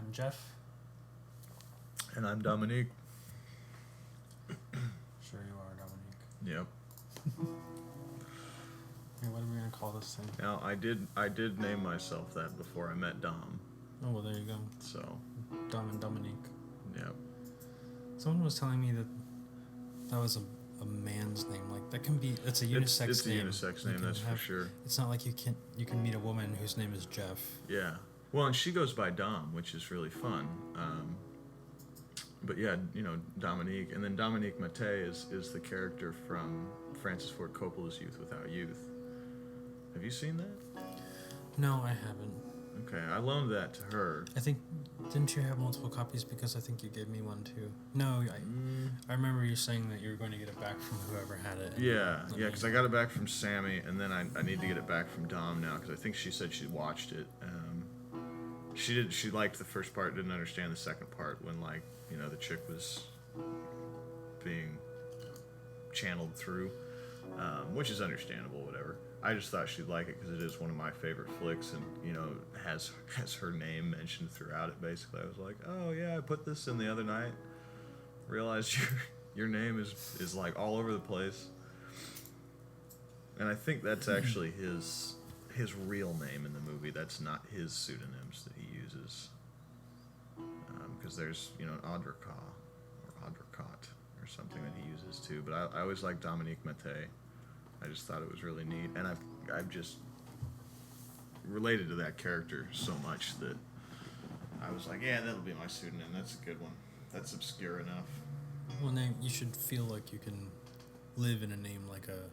I'm Jeff. And I'm Dominic. Sure you are, Dominic. Yep. Hey, what are we gonna call this thing? Now I did name myself that before I met Dom. Oh well, there you go. So. Dom and Dominic. Yep. Someone was telling me that was a man's name. Like that can be. It's a unisex name. It's a unisex name. That's for sure. It's not like you can meet a woman whose name is Jeff. Yeah. Well, and she goes by Dom, which is really fun. But yeah, Dominique, and then Dominique Mattei is the character from Francis Ford Coppola's Youth Without Youth. Have you seen that? No, I haven't. Okay, I loaned that to her. I think, didn't you have multiple copies? Because I think you gave me one too. No, I remember you saying that you were going to get it back from whoever had it. Yeah, because I got it back from Sammy, and then I need to get it back from Dom now, because I think she said she watched it. She liked the first part, didn't understand the second part when, the chick was being channeled through, which is understandable, whatever. I just thought she'd like it because it is one of my favorite flicks, and has her name mentioned throughout it. Basically, I was like, oh yeah, I put this in the other night. Realized your name is like all over the place, and I think that's actually his real name in the movie. That's not his pseudonyms that he uses, because there's an Audricot or Audricot or something that he uses too. But I always liked Dominique Mattei. I just thought it was really neat, and I've just related to that character so much that I was like, yeah, that'll be my pseudonym. That's a good one. That's obscure enough. Well, you should feel like you can live in a name like a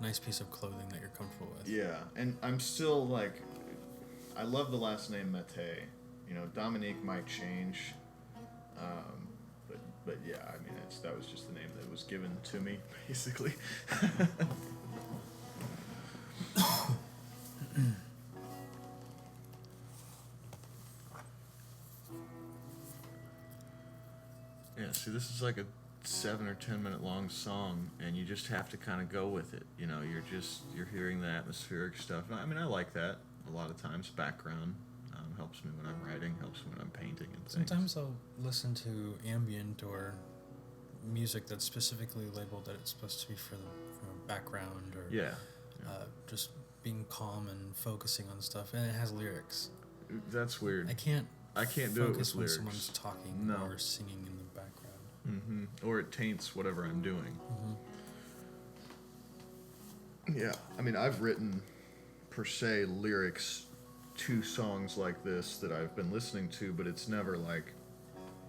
nice piece of clothing that you're comfortable with. Yeah, and I'm still I love the last name Mattei. Dominique might change, but yeah, I mean that was just the name that was given to me, basically. Yeah, see, this is like a 7 or 10 minute long song, and you just have to kind of go with it. You're hearing the atmospheric stuff. I mean, I like that a lot of times. Background helps me when I'm writing, helps me when I'm painting and things. Sometimes I'll listen to ambient or music that's specifically labeled that it's supposed to be for a background or just being calm and focusing on stuff, and it has lyrics. That's weird. I can't do it with when lyrics. Someone's talking or singing in the background. Mm-hmm. Or it taints whatever I'm doing. Mm-hmm. Yeah, I mean, I've written per se lyrics to songs like this that I've been listening to, but it's never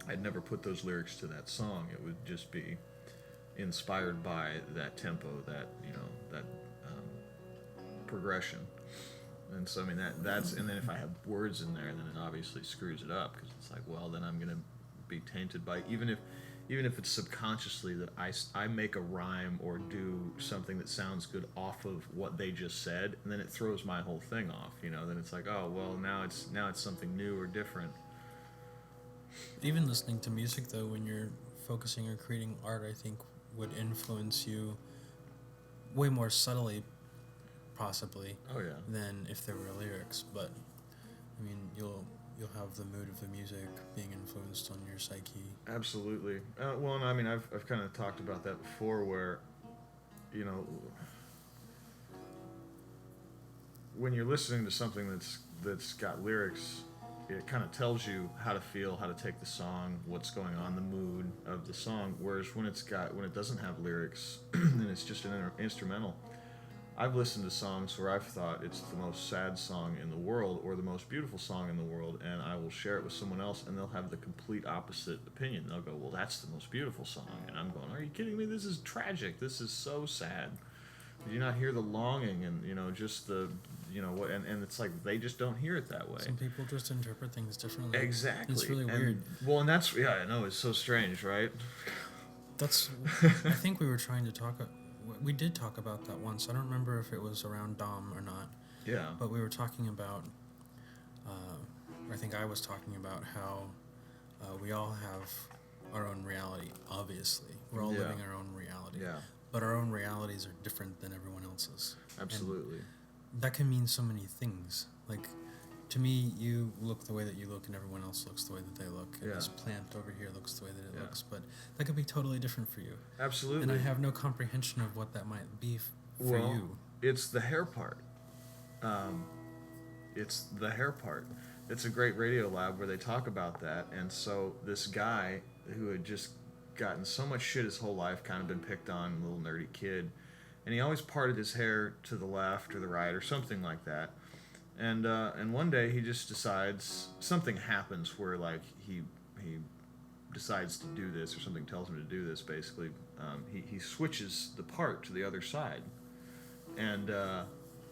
I'd never put those lyrics to that song. It would just be inspired by that tempo, that progression. And so I mean that's and then if I have words in there, then it obviously screws it up, because it's well, then I'm gonna be tainted by even if it's subconsciously that I make a rhyme or do something that sounds good off of what they just said, and then it throws my whole thing off. Then it's oh well, now it's something new or different. Even listening to music, though, when you're focusing or creating art, I think would influence you way more subtly, possibly. Oh yeah. Than if there were lyrics. But I mean, you'll have the mood of the music being influenced on your psyche. Absolutely. Well, and I mean, I've kind of talked about that before, where when you're listening to something that's got lyrics, it kind of tells you how to feel, how to take the song, what's going on, the mood of the song. Whereas when it doesn't have lyrics, then it's just an instrumental. I've listened to songs where I've thought it's the most sad song in the world or the most beautiful song in the world, and I will share it with someone else, and they'll have the complete opposite opinion. They'll go, well, that's the most beautiful song. And I'm going, are you kidding me? This is tragic. This is so sad. Did you not hear the longing and, just the, and it's they just don't hear it that way. Some people just interpret things differently. Exactly. It's really weird. Well, and that's, I know, it's so strange, right? That's, I think we were trying to talk... We did talk about that once. I don't remember if it was around Dom or not. Yeah. But we were talking about, I think I was talking about how we all have our own reality, obviously. We're all living our own reality. Yeah. But our own realities are different than everyone else's. Absolutely. And that can mean so many things. to me, you look the way that you look, and everyone else looks the way that they look. And Yeah. this plant over here looks the way that it looks, but that could be totally different for you. Absolutely. And I have no comprehension of what that might be for you. It's the hair part. It's the hair part. It's a great radio lab where they talk about that. And so this guy who had just gotten so much shit his whole life, kind of been picked on, little nerdy kid, and he always parted his hair to the left or the right or something like that. And one day he just decides, something happens where like he decides to do this, or something tells him to do this. Basically, he switches the part to the other side, and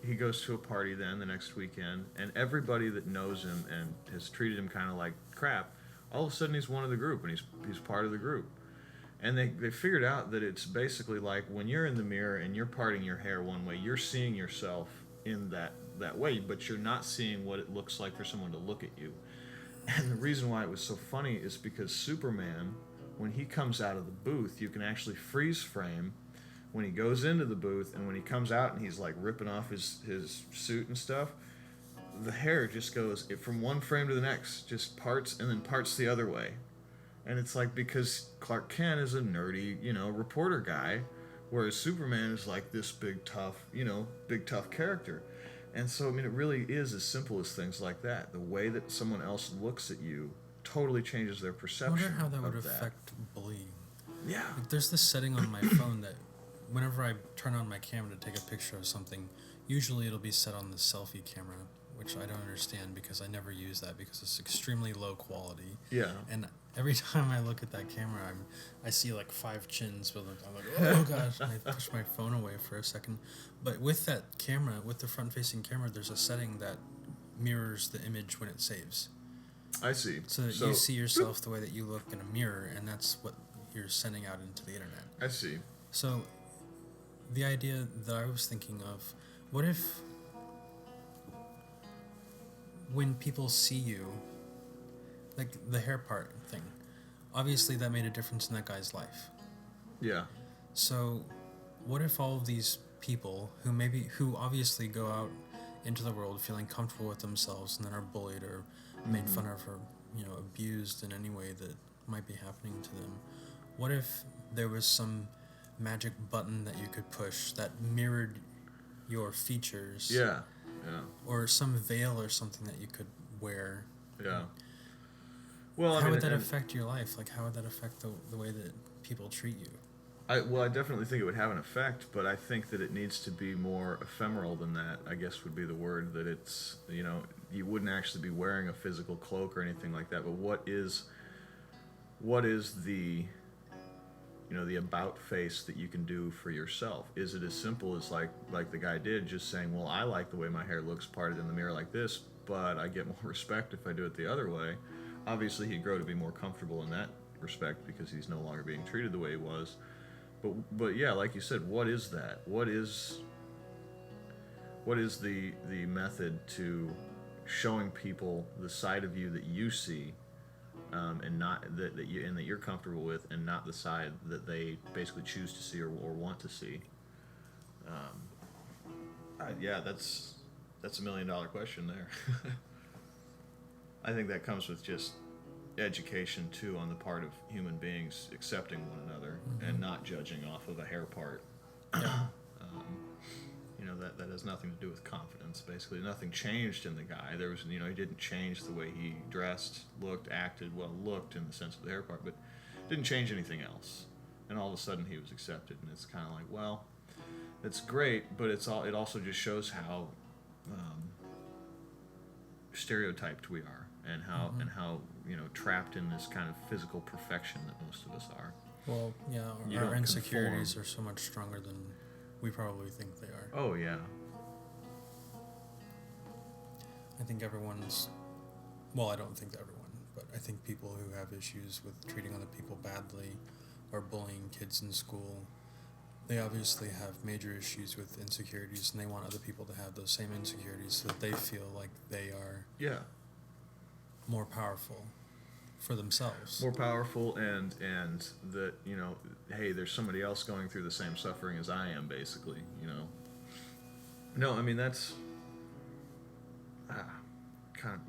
he goes to a party then the next weekend, and everybody that knows him and has treated him kind of like crap, all of a sudden he's one of the group, and he's part of the group. And they figured out that it's basically like when you're in the mirror and you're parting your hair one way, you're seeing yourself in that way, but you're not seeing what it looks like for someone to look at you. And the reason why it was so funny is because Superman, when he comes out of the booth, you can actually freeze frame when he goes into the booth, and when he comes out and he's like ripping off his suit and stuff, the hair just goes from one frame to the next, just parts and then parts the other way. And it's like, because Clark Kent is a nerdy, reporter guy, whereas Superman is like this big tough character. And so, I mean, it really is as simple as things like that. The way that someone else looks at you totally changes their perception. I wonder how that would affect bullying. Yeah. Like, there's this setting on my phone that whenever I turn on my camera to take a picture of something, usually it'll be set on the selfie camera, which I don't understand because I never use that because it's extremely low quality. Yeah. And every time I look at that camera, I see like 5 chins, but I'm like, oh gosh, and I push my phone away for a second. But with that camera, with the front-facing camera, there's a setting that mirrors the image when it saves. I see. So that you see yourself the way that you look in a mirror, and that's what you're sending out into the internet. I see. So the idea that I was thinking of, what if when people see you, like the hair part thing, obviously that made a difference in that guy's life. Yeah. So what if all of these people who obviously go out into the world feeling comfortable with themselves and then are bullied or made fun of or abused in any way that might be happening to them, what if there was some magic button that you could push that mirrored your features? Yeah. Or some veil or something that you could wear. Yeah. Well, how would that affect your life? Like, how would that affect the way that people treat you? I definitely think it would have an effect, but I think that it needs to be more ephemeral than that, I guess would be the word. That it's, you wouldn't actually be wearing a physical cloak or anything like that, but what is the the about face that you can do for yourself? Is it as simple as like the guy did, just saying, well, I like the way my hair looks parted in the mirror like this, but I get more respect if I do it the other way? Obviously he'd grow to be more comfortable in that respect because he's no longer being treated the way he was. But yeah, like you said, what is that? What is the method to showing people the side of you that you see, and not that you're comfortable with, and not the side that they basically choose to see or want to see? Yeah, that's a $1 million question there. I think that comes with just education too on the part of human beings, accepting one another and not judging off of a hair part. Yeah. That has nothing to do with confidence. Basically, nothing changed in the guy. There was, he didn't change the way he dressed, acted in the sense of the hair part, but didn't change anything else. And all of a sudden, he was accepted, and it's kind of like, well, it's great, but it also just shows how stereotyped we are, and how trapped in this kind of physical perfection that most of us are. Well, yeah, our insecurities are so much stronger than we probably think they are. Oh yeah. I think I don't think everyone, but I think people who have issues with treating other people badly or bullying kids in school, they obviously have major issues with insecurities, and they want other people to have those same insecurities so that they feel like they are more powerful for themselves. More powerful, and that, hey, there's somebody else going through the same suffering as I am, basically, No, I mean, that's...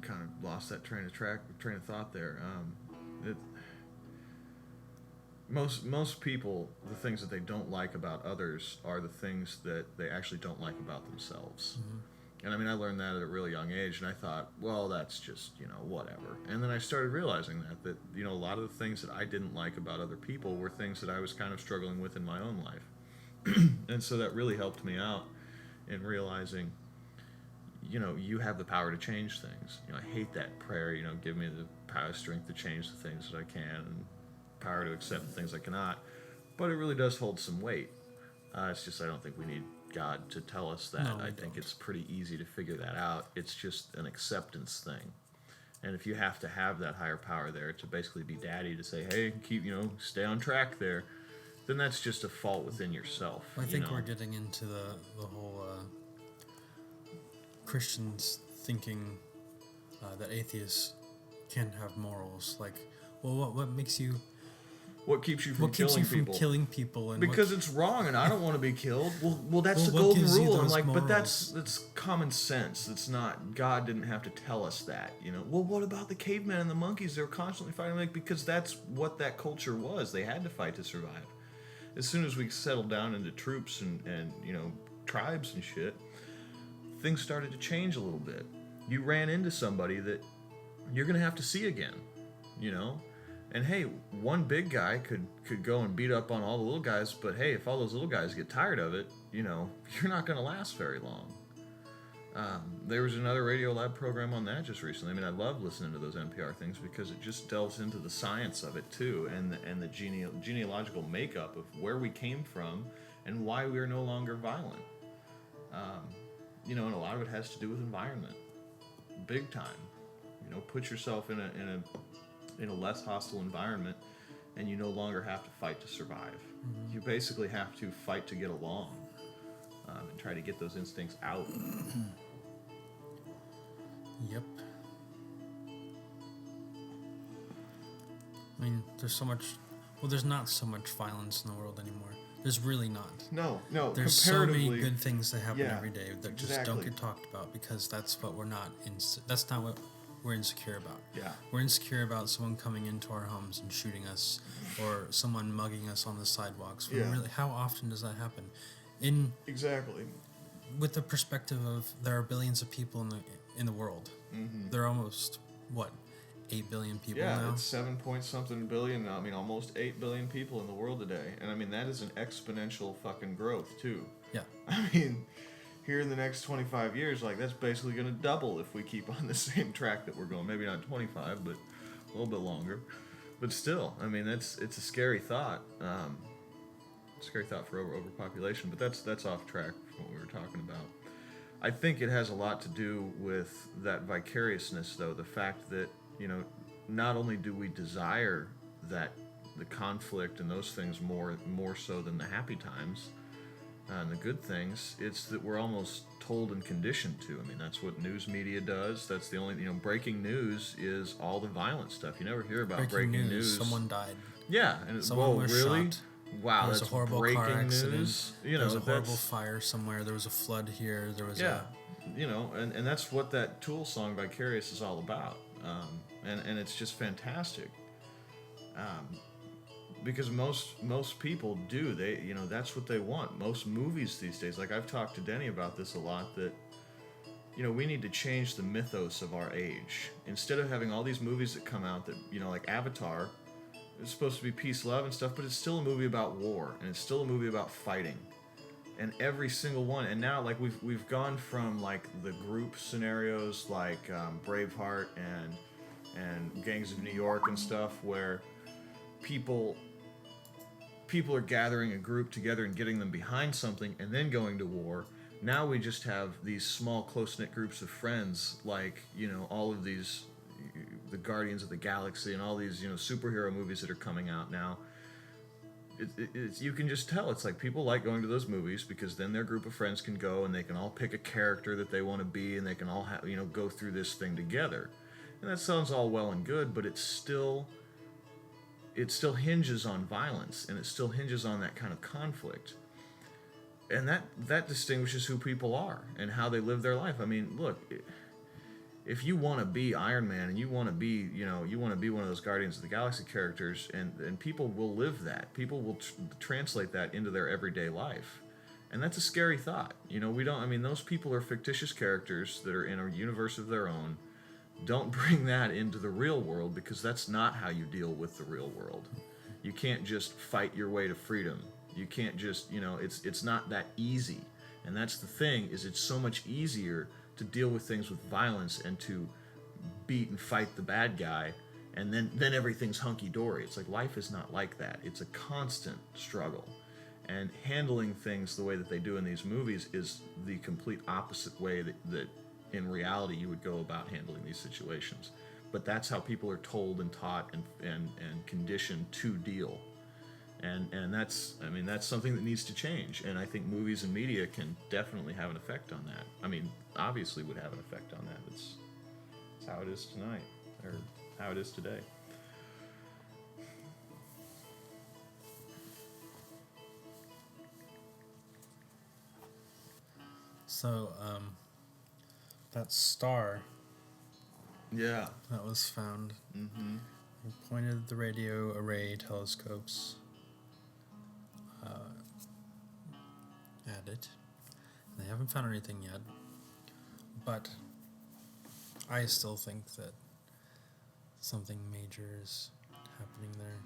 kind of lost that train of thought there. Most people, the things that they don't like about others are the things that they actually don't like about themselves. Mm-hmm. And I mean, I learned that at a really young age, and I thought, well, that's just, whatever. And then I started realizing that a lot of the things that I didn't like about other people were things that I was kind of struggling with in my own life. And so that really helped me out in realizing, you have the power to change things. I hate that prayer, give me the power, strength to change the things that I can, and power to accept the things I cannot. But it really does hold some weight. It's just I don't think we need God to tell us that. No, I think it's pretty easy to figure that out. It's just an acceptance thing. And if you have to have that higher power there to basically be daddy, to say, hey, keep, stay on track there, then that's just a fault within yourself. I think we're getting into the whole Christians thinking that atheists can't have morals. Like, well, what makes you... What keeps you from killing people? And because it's wrong, and I don't want to be killed. Well, that's the golden rule. I'm like, morals? But that's common sense. It's not. God didn't have to tell us that. Well, what about the cavemen and the monkeys? They were constantly fighting, because that's what that culture was. They had to fight to survive. As soon as we settled down into troops and tribes and shit, things started to change a little bit. You ran into somebody that you're gonna have to see again. And hey, one big guy could go and beat up on all the little guys, but hey, if all those little guys get tired of it, you're not going to last very long. There was another Radio Lab program on that just recently. I mean, I love listening to those NPR things because it just delves into the science of it too, and the genealogical makeup of where we came from and why we are no longer violent. And a lot of it has to do with environment, big time. Put yourself in a less hostile environment, and you no longer have to fight to survive. Mm-hmm. You basically have to fight to get along, and try to get those instincts out. Yep. I mean, there's not so much violence in the world anymore. There's really not. No. There's so many good things that happen every day that just don't get talked about because that's what that's not what we're insecure about. Yeah. We're insecure about someone coming into our homes and shooting us, or someone mugging us on the sidewalks. Really, how often does that happen? Exactly. With the perspective of there are billions of people in the world. Mm-hmm. There are almost 8 billion people now? Yeah, it's 7 point something billion. I mean, almost 8 billion people in the world today, and I mean that is an exponential fucking growth too. Yeah. I mean, here in the next 25 years, that's basically going to double if we keep on the same track that we're going. Maybe not 25, but a little bit longer. But still, I mean, it's a scary thought. Scary thought for overpopulation, but that's off track from what we were talking about. I think it has a lot to do with that vicariousness, though. The fact that, not only do we desire the conflict and those things more so than the happy times, and the good things, it's that we're almost told and conditioned to. I mean, that's what news media does. That's the only, breaking news is all the violent stuff. You never hear about breaking news. Someone died. Yeah, and someone was really? Shot. Wow, there was that's a horrible breaking car accident. News. There was a horrible fire somewhere. There was a flood here. There was and that's what that Tool song Vicarious is all about. And it's just fantastic. Because most people do, that's what they want. Most movies these days, like I've talked to Denny about this a lot, that we need to change the mythos of our age. Instead of having all these movies that come out that like Avatar, it's supposed to be peace, love, and stuff, but it's still a movie about war, and it's still a movie about fighting, and every single one. And now we've gone from like the group scenarios like Braveheart and Gangs of New York and stuff, where people are gathering a group together and getting them behind something and then going to war. Now we just have these small, close-knit groups of friends, like, all of these, the Guardians of the Galaxy and all these, superhero movies that are coming out now. It's you can just tell. It's like people like going to those movies because then their group of friends can go and they can all pick a character that they want to be, and they can all go through this thing together. And that sounds all well and good, but it still hinges on violence, and it still hinges on that kind of conflict. And that distinguishes who people are and how they live their life. I mean, look, if you want to be Iron Man and you want to be, you want to be one of those Guardians of the Galaxy characters, and people will live that. People will translate that into their everyday life. And that's a scary thought. Those people are fictitious characters that are in a universe of their own. Don't bring that into the real world, because that's not how you deal with the real world. You can't just fight your way to freedom. You can't just, it's not that easy. And that's the thing, is it's so much easier to deal with things with violence and to beat and fight the bad guy, and then everything's hunky-dory. It's like, life is not like that. It's a constant struggle. And handling things the way that they do in these movies is the complete opposite way that in reality you would go about handling these situations. But that's how people are told and taught and conditioned to deal. And that's something that needs to change. And I think movies and media can definitely have an effect on that. Obviously would have an effect on that. It's how it is tonight, or how it is today. So, that star. Yeah. That was found. Mm-hmm. We pointed the radio array telescopes at it. They haven't found anything yet, but I still think that something major is happening there.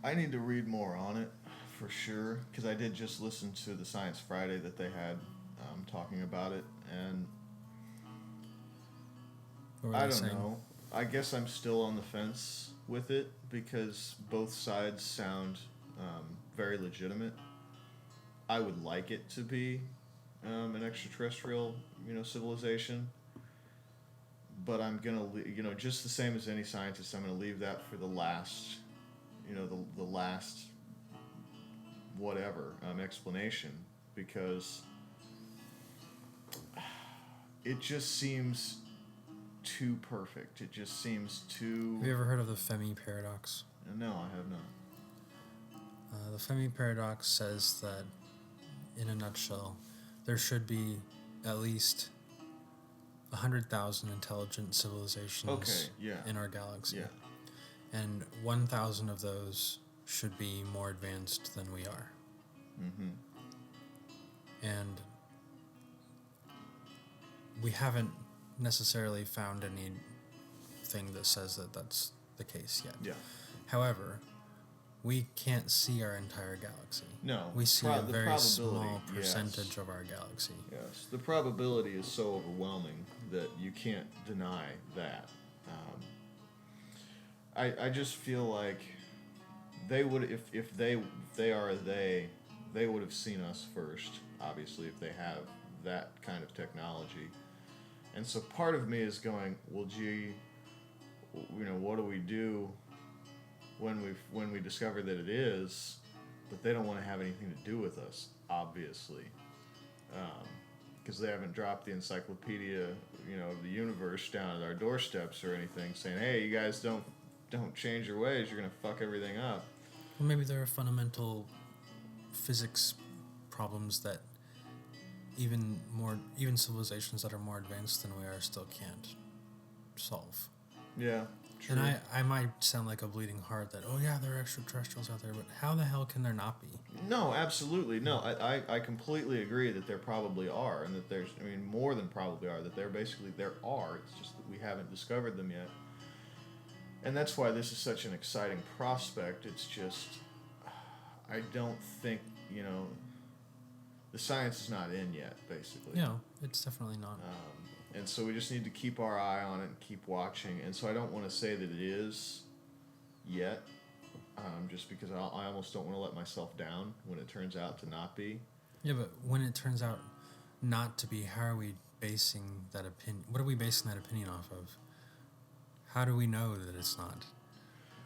I need to read more on it, for sure, because I did just listen to the Science Friday that they had talking about it, and I don't know. I guess I'm still on the fence with it, because both sides sound very legitimate. I would like it to be an extraterrestrial, civilization, but I'm gonna, just the same as any scientist, I'm gonna leave that for the last, the last whatever explanation, because it just seems too perfect. It just seems too... Have you ever heard of the Fermi paradox? No, I have not. The Fermi paradox says that, in a nutshell, there should be at least 100,000 intelligent civilizations in our galaxy. Yeah. And 1,000 of those should be more advanced than we are. Mm-hmm. And we haven't necessarily found anything that says that that's the case yet. Yeah. However, we can't see our entire galaxy. No. We see a very small percentage of our galaxy. Yes. The probability is so overwhelming that you can't deny that. I just feel like they would, if they would have seen us first, obviously, if they have that kind of technology. And so part of me is going, well, gee, what do we do when we discover that it is, but they don't want to have anything to do with us, obviously, because they haven't dropped the encyclopedia, of the universe down at our doorsteps or anything, saying, hey, you guys don't change your ways, you're gonna fuck everything up. Well, maybe there are fundamental physics problems that even civilizations that are more advanced than we are still can't solve. Yeah, true. And I might sound like a bleeding heart that, oh yeah, there are extraterrestrials out there, but how the hell can there not be? No, absolutely. No, I completely agree that there probably are, and that there's, more than probably are, that there are, it's just that we haven't discovered them yet. And that's why this is such an exciting prospect. It's just, I don't think, the science is not in yet, basically. No, it's definitely not. And so we just need to keep our eye on it and keep watching. And so I don't want to say that it is yet, just because I almost don't want to let myself down when it turns out to not be. Yeah, but when it turns out not to be, how are we basing that opinion? What are we basing that opinion off of? How do we know that it's not?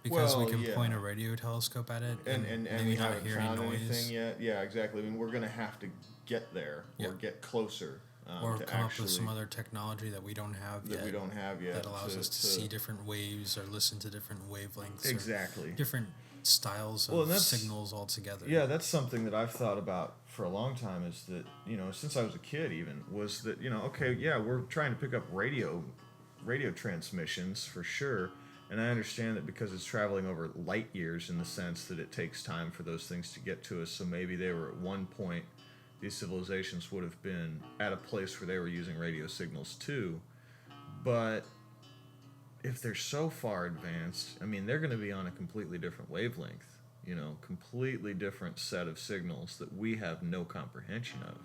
Because we can point a radio telescope at it and we haven't found anything yet. Yeah, exactly. We're going to have to get there or get closer. Or come up with some other technology that we don't have yet. That allows us to see different waves or listen to different wavelengths. Exactly. Different styles of signals altogether. Yeah, that's something that I've thought about for a long time, is that, since I was a kid even, was that, we're trying to pick up radio radio transmissions for sure. And I understand that because it's traveling over light years in the sense that it takes time for those things to get to us. So maybe they were at one point, these civilizations would have been at a place where they were using radio signals too. But if they're so far advanced, I mean, they're going to be on a completely different wavelength, completely different set of signals that we have no comprehension of.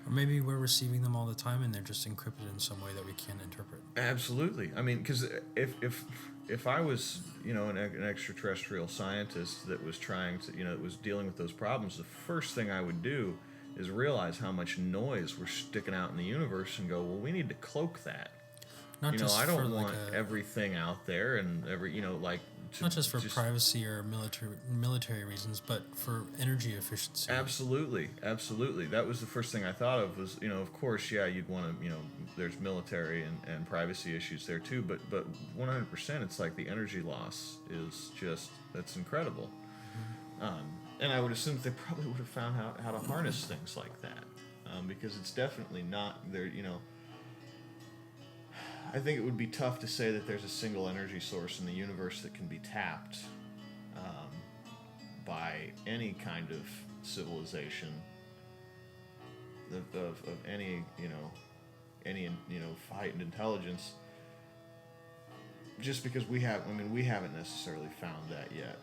Or maybe we're receiving them all the time and they're just encrypted in some way that we can't interpret. Absolutely. I mean, because if I was, an extraterrestrial scientist that was trying to, that was dealing with those problems, the first thing I would do is realize how much noise we're sticking out in the universe and go, well, we need to cloak that. Not just I don't for want everything out there and not just for privacy or military reasons, but for energy efficiency. Absolutely. That was the first thing I thought of was, of course, yeah, you'd want to, there's military and privacy issues there too, but 100%, it's like the energy loss is just, that's incredible. Mm-hmm. And I would assume that they probably would have found out how to harness things like that, because it's definitely not there, I think it would be tough to say that there's a single energy source in the universe that can be tapped by any kind of civilization of any heightened intelligence. Just because we haven't necessarily found that yet.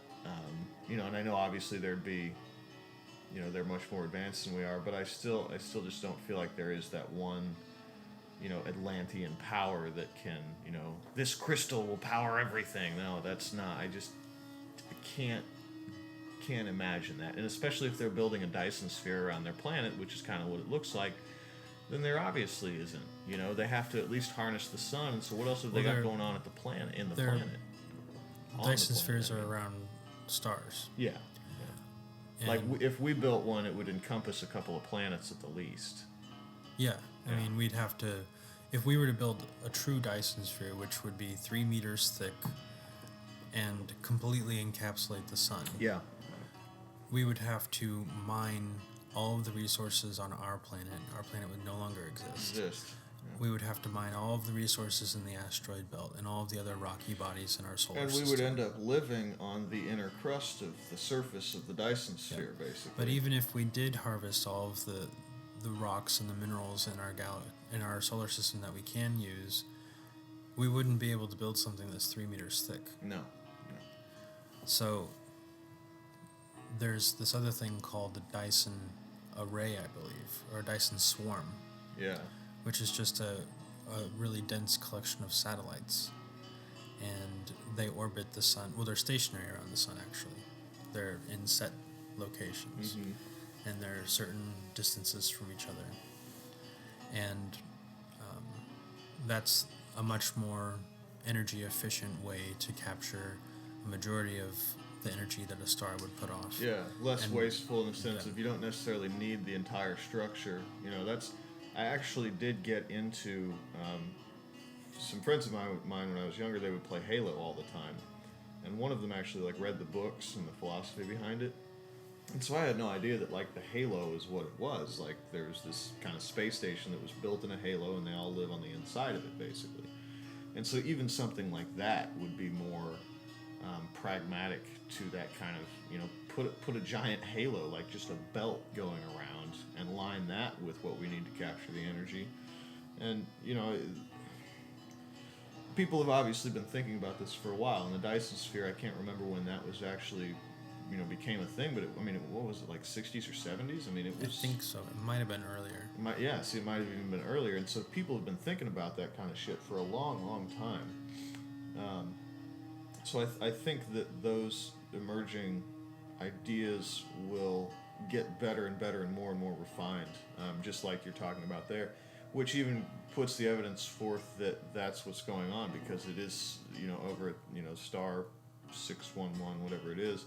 And I know obviously there'd be, they're much more advanced than we are, but I still just don't feel like there is that one. Atlantean power that can, this crystal will power everything. No, that's not. I can't imagine that. And especially if they're building a Dyson sphere around their planet, which is kind of what it looks like, then there obviously isn't. They have to at least harness the sun. And so what else have they got going on at the planet? Dyson spheres are around stars. Yeah. Like if we built one, it would encompass a couple of planets at the least. Yeah. I mean, we'd have to, if we were to build a true Dyson sphere, which would be 3 meters thick and completely encapsulate the sun. Yeah. We would have to mine all of the resources on our planet. Our planet would no longer exist. Yeah. We would have to mine all of the resources in the asteroid belt and all of the other rocky bodies in our solar system. And we would end up living on the inner crust of the surface of the Dyson sphere, basically. But even if we did harvest all of the rocks and the minerals in our solar system that we can use, we wouldn't be able to build something that's 3 meters thick. No. So there's this other thing called the Dyson array, I believe, or Dyson swarm. Yeah. Which is just a really dense collection of satellites, and they orbit the sun. Well, they're stationary around the sun, actually. They're in set locations. Mm-hmm. And they're certain distances from each other. And that's a much more energy efficient way to capture a majority of the energy that a star would put off. Yeah, less wasteful in the sense of you don't necessarily need the entire structure. I actually did get into some friends of mine when I was younger. They would play Halo all the time. And one of them actually read the books and the philosophy behind it. And so I had no idea that the Halo is what it was. There's this kind of space station that was built in a halo and they all live on the inside of it, basically. And so even something like that would be more pragmatic to that kind of, put a giant halo, just a belt going around, and line that with what we need to capture the energy. And, people have obviously been thinking about this for a while. In the Dyson sphere, I can't remember when that was actually became a thing, but what was it, 60s or 70s? It was. I think so. It might have been earlier. It might have even been earlier. And so people have been thinking about that kind of shit for a long, long time. So I think that those emerging ideas will get better and better and more refined, just like you're talking about there, which even puts the evidence forth that that's what's going on, because it is, over at, star 611, whatever it is.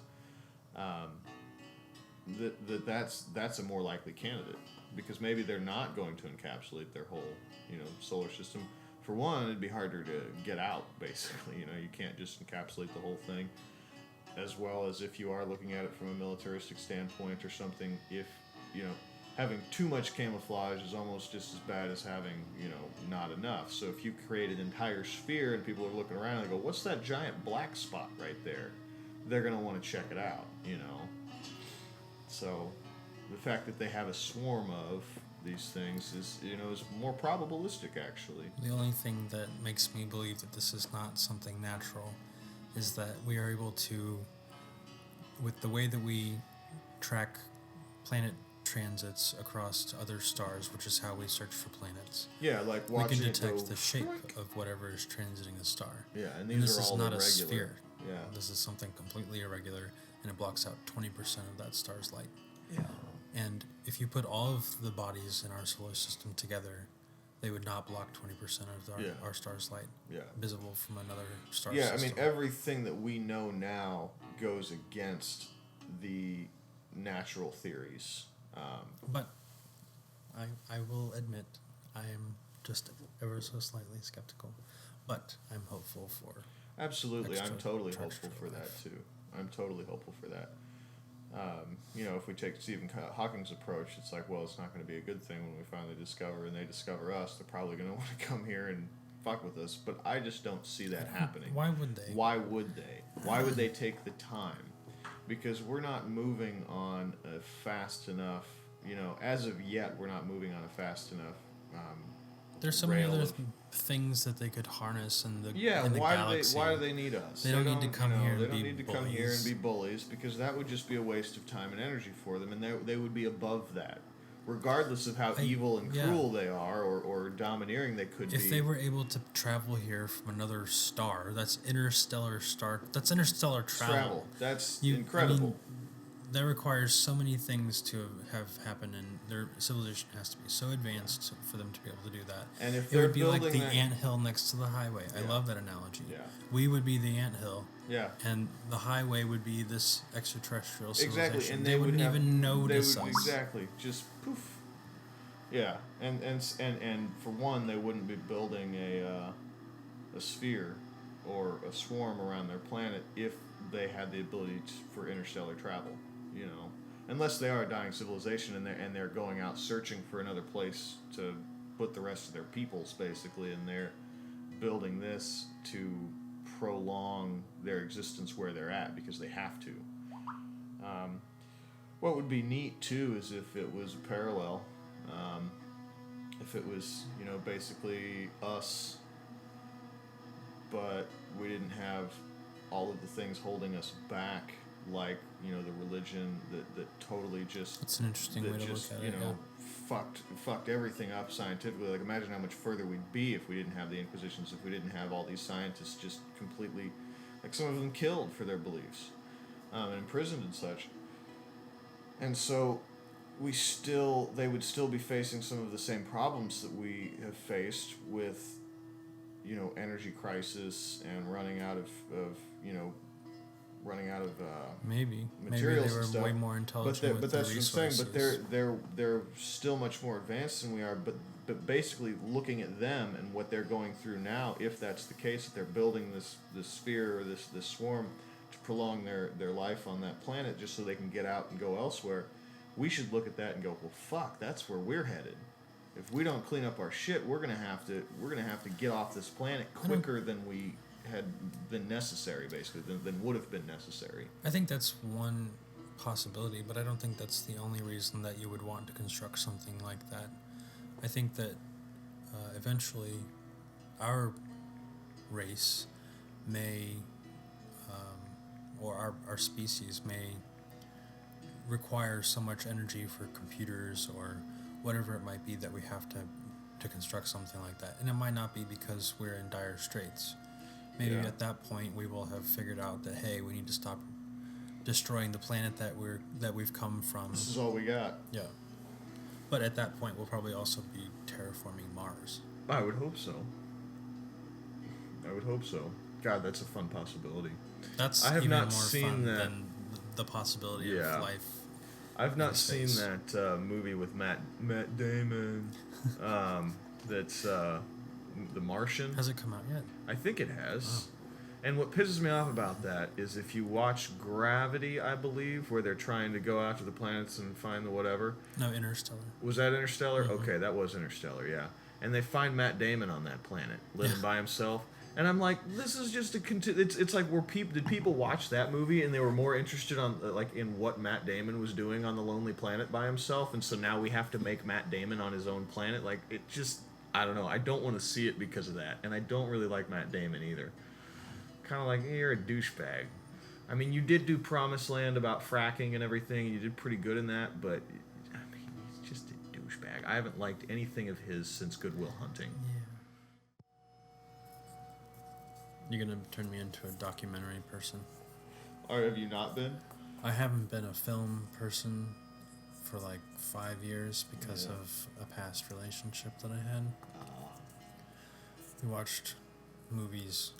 That's a more likely candidate, because maybe they're not going to encapsulate their whole solar system. For one, it'd be harder to get out, basically. You can't just encapsulate the whole thing, as well as if you are looking at it from a militaristic standpoint or something. If having too much camouflage is almost just as bad as having, not enough. So if you create an entire sphere and people are looking around and they go, what's that giant black spot right there? They're going to want to check it out, So the fact that they have a swarm of these things is more probabilistic, actually. The only thing that makes me believe that this is not something natural is that we are able to, with the way that we track planet transits across to other stars, which is how we search for planets. Yeah, like watching we can detect the shape of whatever is transiting a star. Yeah, and these are all irregular. This is not a sphere. Yeah. This is something completely irregular, and it blocks out 20% of that star's light. Yeah. And if you put all of the bodies in our solar system together, they would not block 20% of our star's light visible from another star system. Yeah, I mean, everything that we know now goes against the natural theories. But I will admit I am just ever so slightly skeptical, but I'm hopeful for. Absolutely, I'm totally hopeful for that too. I'm totally hopeful for that. If we take Stephen Hawking's approach, it's like, well, it's not going to be a good thing when we finally discover, and they discover us. They're probably going to want to come here and fuck with us, but I just don't see that happening. Why would they? Why would they? Why would they take the time? Because we're not moving on a fast enough, as of yet, we're not moving on a fast enough there's so many other things that they could harness in the galaxy. Why do they need us? They don't need to come here and be bullies. They don't need to come here and be bullies, because that would just be a waste of time and energy for them, and they would be above that. Regardless of how evil and cruel they are or domineering they could be. If they were able to travel here from another star, that's interstellar travel. That's incredible. I mean, that requires so many things to have happened, and their civilization has to be so advanced for them to be able to do that. And if it would be like the anthill next to the highway. I love that analogy. Yeah. We would be the anthill. Yeah. And the highway would be this extraterrestrial civilization. Exactly, and they wouldn't even notice us. Exactly, just poof. Yeah, and for one, they wouldn't be building a sphere or a swarm around their planet if they had the ability for interstellar travel. Unless they are a dying civilization and they're going out searching for another place to put the rest of their peoples, basically, and they're building this to prolong their existence where they're at because they have to. What would be neat too is if it was parallel, if it was basically us, but we didn't have all of the things holding us back, like the religion that totally just. That's an interesting way to look at it. Fucked everything up scientifically. Like, imagine how much further we'd be if we didn't have the Inquisitions, if we didn't have all these scientists just completely, like some of them killed for their beliefs, and imprisoned and such. And so they would still be facing some of the same problems that we have faced with, energy crisis and running out of maybe materials they were and stuff. way more intelligent but that's what I'm saying. But they're still much more advanced than we are. But basically, looking at them and what they're going through now, if that's the case, that they're building this sphere or this swarm to prolong their life on that planet just so they can get out and go elsewhere, we should look at that and go, well, fuck, that's where we're headed. If we don't clean up our shit, we're gonna have to get off this planet quicker than we had been necessary, basically, than would have been necessary. I think that's one possibility, but I don't think that's the only reason that you would want to construct something like that. I think that eventually our race may, or our species may require so much energy for computers or whatever it might be that we have to construct something like that. And it might not be because we're in dire straits. Maybe at that point we will have figured out that, hey, we need to stop destroying the planet that we've come from. This is all we got. Yeah. But at that point we'll probably also be terraforming Mars. I would hope so. God, that's a fun possibility. That's I have even not more seen fun that. than the possibility of life. I've not seen that movie with Matt Damon. That's The Martian. Has it come out yet? I think it has. And what pisses me off about that is if you watch Gravity, I believe, where they're trying to go out to the planets and find the whatever. No, Interstellar. Was that Interstellar? Mm-hmm. Okay, that was Interstellar, yeah. And they find Matt Damon on that planet, living by himself. And I'm like, this is just a it's like did people watch that movie and they were more interested on like in what Matt Damon was doing on the Lonely Planet by himself, and so now we have to make Matt Damon on his own planet? Like, it just, I don't know. I don't want to see it because of that, and I don't really like Matt Damon either. Kind of like, you're a douchebag. I mean, you did do Promised Land about fracking and everything, and you did pretty good in that, but I mean, he's just a douchebag. I haven't liked anything of his since Good Will Hunting. Yeah. You're gonna turn me into a documentary person. Or have you not been? I haven't been a film person for like 5 years because of a past relationship that I had. We watched movies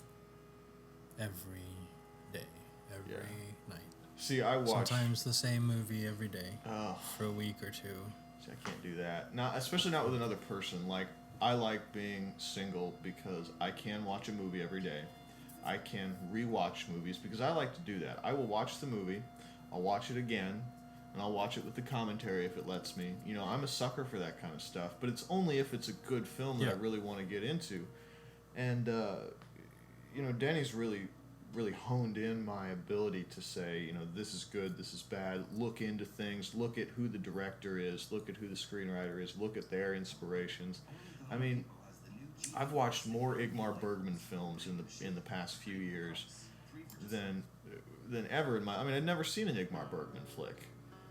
every day, every night. See, I watch sometimes the same movie every day for a week or two. See, I can't do that. Not, especially not with another person. Like, I like being single because I can watch a movie every day. I can rewatch movies because I like to do that. I will watch the movie, I'll watch it again, and I'll watch it with the commentary if it lets me. You know, I'm a sucker for that kind of stuff, but it's only if it's a good film that I really want to get into. And you know, Denny's really honed in my ability to say, you know, this is good, this is bad, look into things, look at who the director is, look at who the screenwriter is, look at their inspirations. I mean, I've watched more Ingmar Bergman films in the past few years than ever in my... I mean, I'd never seen an Ingmar Bergman flick.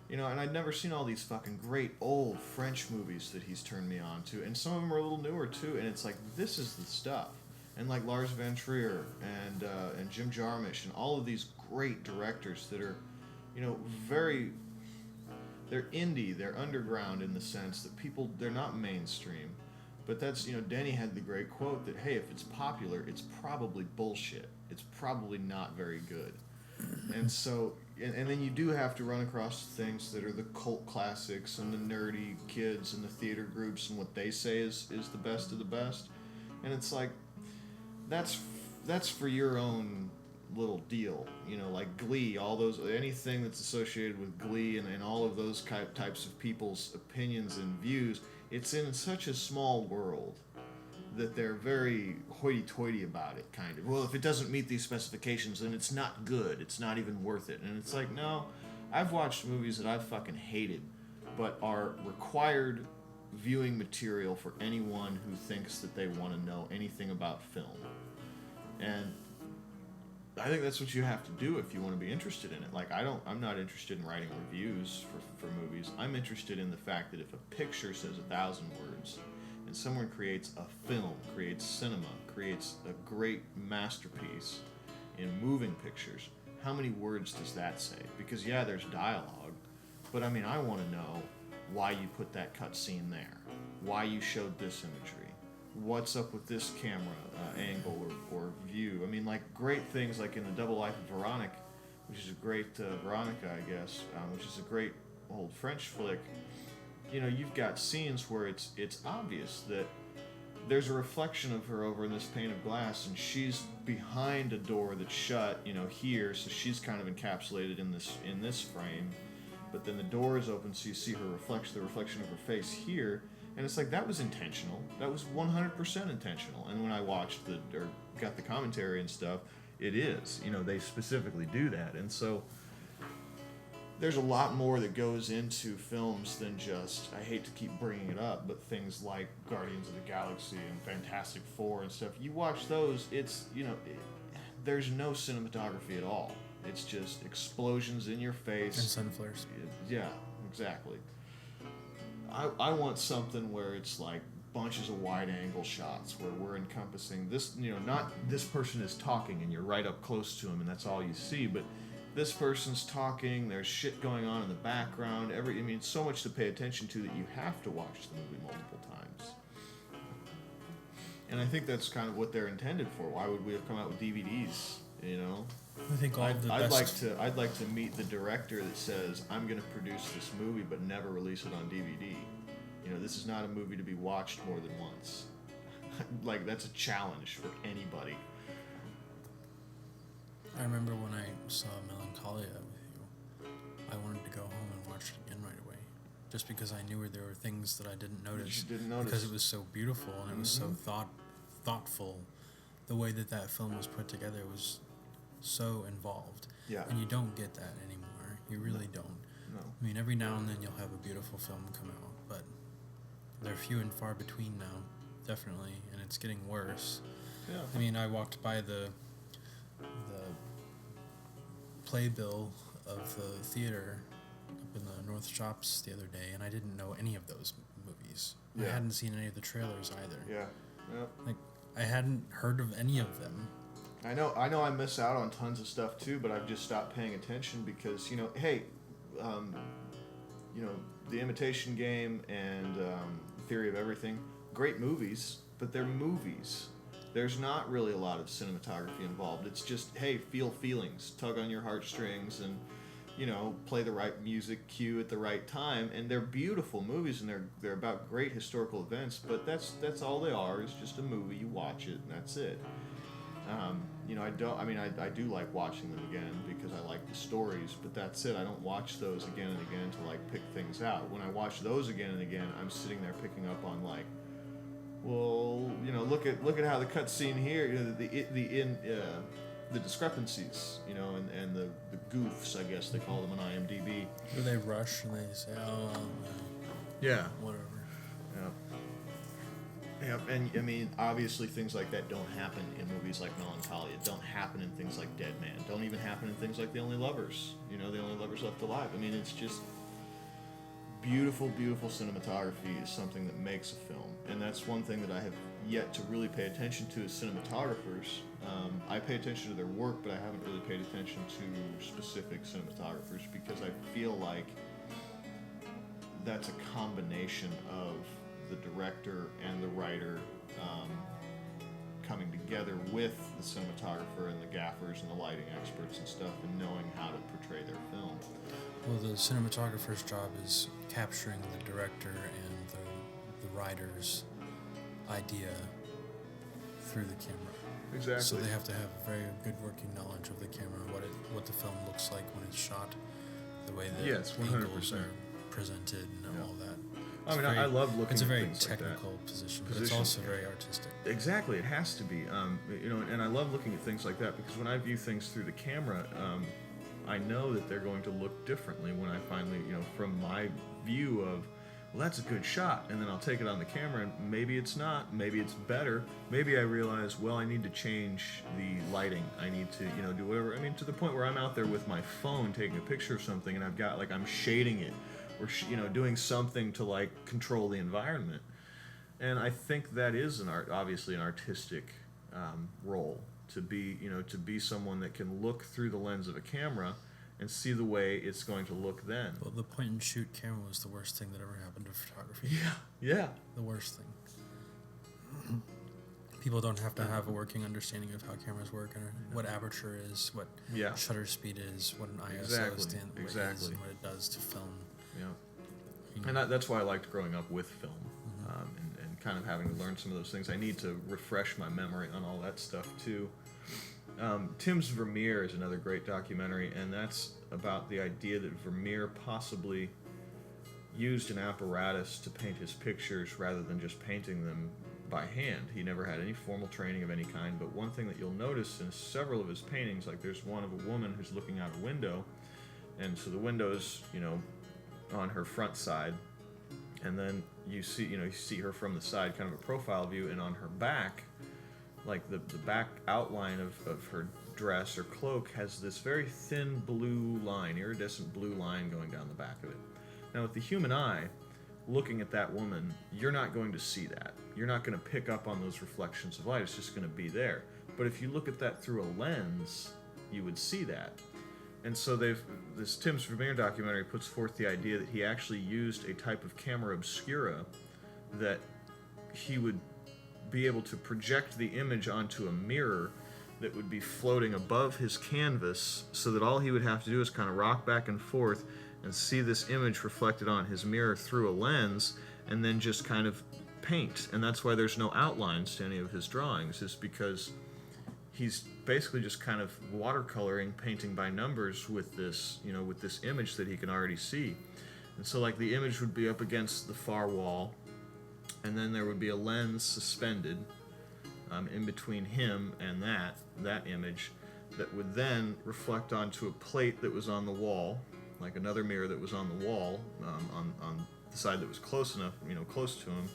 You know, and I'd never seen all these fucking great old French movies that he's turned me on to, and some of them are a little newer too, and it's like, this is the stuff. And like Lars von Trier and Jim Jarmusch and all of these great directors that are, you know, they're indie, they're underground in the sense that people, they're not mainstream. But that's, you know, Denny had the great quote that, hey, if it's popular, it's probably bullshit. It's probably not very good. And so, and then you do have to run across things that are the cult classics and the nerdy kids and the theater groups and what they say is the best of the best. And it's like, that's for your own little deal, you know, like Glee, all those, anything that's associated with Glee and all of those types of people's opinions and views, it's in such a small world that they're very hoity-toity about it, kind of. Well, if it doesn't meet these specifications, then it's not good, it's not even worth it. And it's like, no, I've watched movies that I've fucking hated, but are required viewing material for anyone who thinks that they want to know anything about film. And I think that's what you have to do if you want to be interested in it. Like, I'm not interested in writing reviews for movies. I'm interested in the fact that if a picture says 1,000 words and someone creates a film, creates cinema, creates a great masterpiece in moving pictures, how many words does that say? Because yeah, there's dialogue, but I mean, I want to know why you put that cut scene there, why you showed this imagery, what's up with this camera angle or view. I mean, like, great things like in The Double Life of Veronica, which is a great Veronica, I guess, which is a great old French flick. You know, you've got scenes where it's obvious that there's a reflection of her over in this pane of glass, and she's behind a door that's shut, you know, here, so she's kind of encapsulated in this frame. But then the door is open, so you see the reflection of her face here. And it's like, that was intentional. That was 100% intentional. And when I watched got the commentary and stuff, it is. You know, they specifically do that. And so there's a lot more that goes into films than just, I hate to keep bringing it up, but things like Guardians of the Galaxy and Fantastic Four and stuff. You watch those, it's, you know, there's no cinematography at all. It's just explosions in your face. And sun flares. Yeah, exactly. I want something where it's like bunches of wide angle shots where we're encompassing this, you know, not this person is talking and you're right up close to him and that's all you see, but this person's talking, there's shit going on in the background, I mean, so much to pay attention to that you have to watch the movie multiple times. And I think that's kind of what they're intended for. Why would we have come out with DVDs, you know? I think I'd like to meet the director that says, I'm going to produce this movie but never release it on DVD. You know, this is not a movie to be watched more than once. Like, that's a challenge for anybody. I remember when I saw Melancholia with you, I wanted to go home and watch it again right away, just because I knew there were things that I didn't notice. Because it was so beautiful and it was so thoughtful. The way that film was put together was so involved. Yeah. And you don't get that anymore. You really don't. No. I mean, every now and then you'll have a beautiful film come out, but they're few and far between now, definitely, and it's getting worse. Yeah. I mean, I walked by the playbill of the theater up in the North Shops the other day, and I didn't know any of those movies. Yeah. I hadn't seen any of the trailers either. Yeah. Yeah. Like, I hadn't heard of any of them. I know I miss out on tons of stuff too, but I've just stopped paying attention because, hey, The Imitation Game and Theory of Everything, great movies, but they're movies. There's not really a lot of cinematography involved. It's just, hey, feel feelings, tug on your heartstrings, and play the right music cue at the right time. And they're beautiful movies, and they're about great historical events. But that's all they are. It's just a movie. You watch it, and that's it. I do like watching them again because I like the stories, but that's it. I don't watch those again and again to like pick things out. When I watch those again and again, I'm sitting there picking up on like, well, look at how the cutscene here, the discrepancies, and the goofs, I guess they call them on IMDb. Where they rush and they say, yeah, whatever. Yeah. Yeah, and I mean, obviously things like that don't happen in movies like Melancholia, don't happen in things like Dead Man, don't even happen in things like The Only Lovers, The Only Lovers Left Alive. I mean, it's just beautiful, beautiful cinematography is something that makes a film, and that's one thing that I have yet to really pay attention to as cinematographers. I pay attention to their work, but I haven't really paid attention to specific cinematographers because I feel like that's a combination of the director and the writer coming together with the cinematographer and the gaffers and the lighting experts and stuff, and knowing how to portray their film. Well, the cinematographer's job is capturing the director and the writer's idea through the camera. Exactly. So they have to have very good working knowledge of the camera, what the film looks like when it's shot, the way the angles are presented, and all that. I love looking. It's a very at things technical like position, but it's also very artistic. Exactly, it has to be. And I love looking at things like that because when I view things through the camera, I know that they're going to look differently when I finally, from my view of, well, that's a good shot, and then I'll take it on the camera, and maybe it's not, maybe it's better, maybe I realize, well, I need to change the lighting, I need to, do whatever. I mean, to the point where I'm out there with my phone taking a picture of something, and I've got, I'm shading it, or doing something to control the environment. And I think that is obviously an artistic role, to be someone that can look through the lens of a camera and see the way it's going to look then. Well, the point and shoot camera was the worst thing that ever happened to photography. Yeah. The worst thing. People don't have to have a working understanding of how cameras work, and what aperture is, what shutter speed is, what an ISO is, and what it does to film. Yeah. And that's why I liked growing up with film, and kind of having to learn some of those things. I need to refresh my memory on all that stuff too. Tim's Vermeer is another great documentary, and that's about the idea that Vermeer possibly used an apparatus to paint his pictures rather than just painting them by hand. He never had any formal training of any kind, but one thing that you'll notice in several of his paintings, there's one of a woman who's looking out a window, and so the window's, on her front side, and then you see her from the side, kind of a profile view, and on her back, the back outline of her dress or cloak has this very thin blue line, iridescent blue line going down the back of it. Now with the human eye, looking at that woman, you're not going to see that. You're not going to pick up on those reflections of light. It's just going to be there. But if you look at that through a lens, you would see that. And so this Tim's Vermeer documentary puts forth the idea that he actually used a type of camera obscura that he would be able to project the image onto a mirror that would be floating above his canvas, so that all he would have to do is kind of rock back and forth and see this image reflected on his mirror through a lens, and then just kind of paint. And that's why there's no outlines to any of his drawings, is because he's basically just kind of watercoloring, painting by numbers with this, with this image that he can already see. And so like the image would be up against the far wall, and then there would be a lens suspended in between him and that image that would then reflect onto a plate that was on the wall, like another mirror that was on the wall on the side that was close enough, close to him,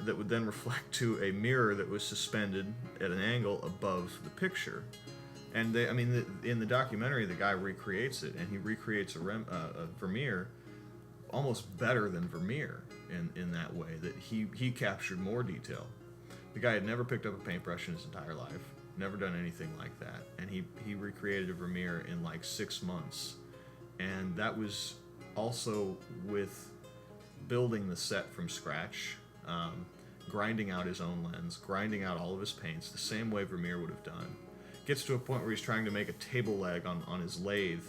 that would then reflect to a mirror that was suspended at an angle above the picture. And in the documentary, the guy recreates it, and he recreates a Vermeer almost better than Vermeer in that way, that he captured more detail. The guy had never picked up a paintbrush in his entire life, never done anything like that, and he recreated a Vermeer in like 6 months. And that was also with building the set from scratch, grinding out his own lens, grinding out all of his paints, the same way Vermeer would have done. Gets to a point where he's trying to make a table leg on his lathe,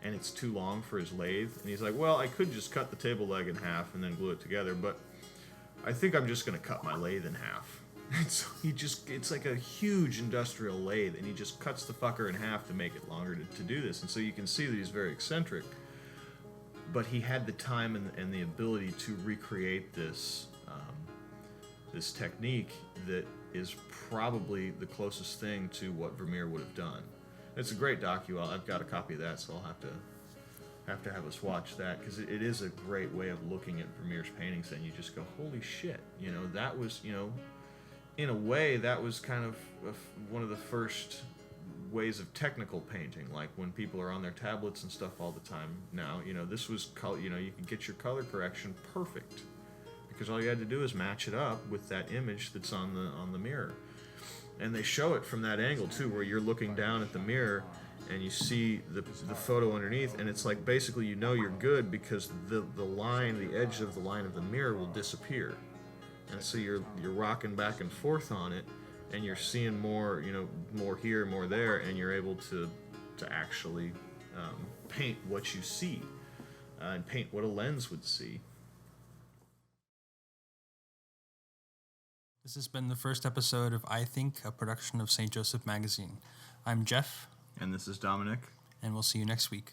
and it's too long for his lathe, and he's like, well, I could just cut the table leg in half and then glue it together, but I think I'm just going to cut my lathe in half. And so it's like a huge industrial lathe, and he just cuts the fucker in half to make it longer to do this. And so you can see that he's very eccentric, but he had the time and the ability to recreate this this technique that is probably the closest thing to what Vermeer would have done. It's a great docu. I've got a copy of that, so I'll have to have us watch that, because it is a great way of looking at Vermeer's paintings, and you just go, holy shit, that was, in a way, that was kind of one of the first ways of technical painting, like when people are on their tablets and stuff all the time now, this was color, you could get your color correction perfect, because all you had to do is match it up with that image that's on the mirror. And they show it from that angle too, where you're looking down at the mirror and you see the photo underneath, and it's like basically you're good, because the edge of the line of the mirror will disappear. And so you're rocking back and forth on it, and you're seeing more, more here, more there, and you're able to actually paint what you see, and paint what a lens would see. This has been the first episode of iThink, a production of St. Joseph Magazine. I'm Jeff. And this is Dominic. And we'll see you next week.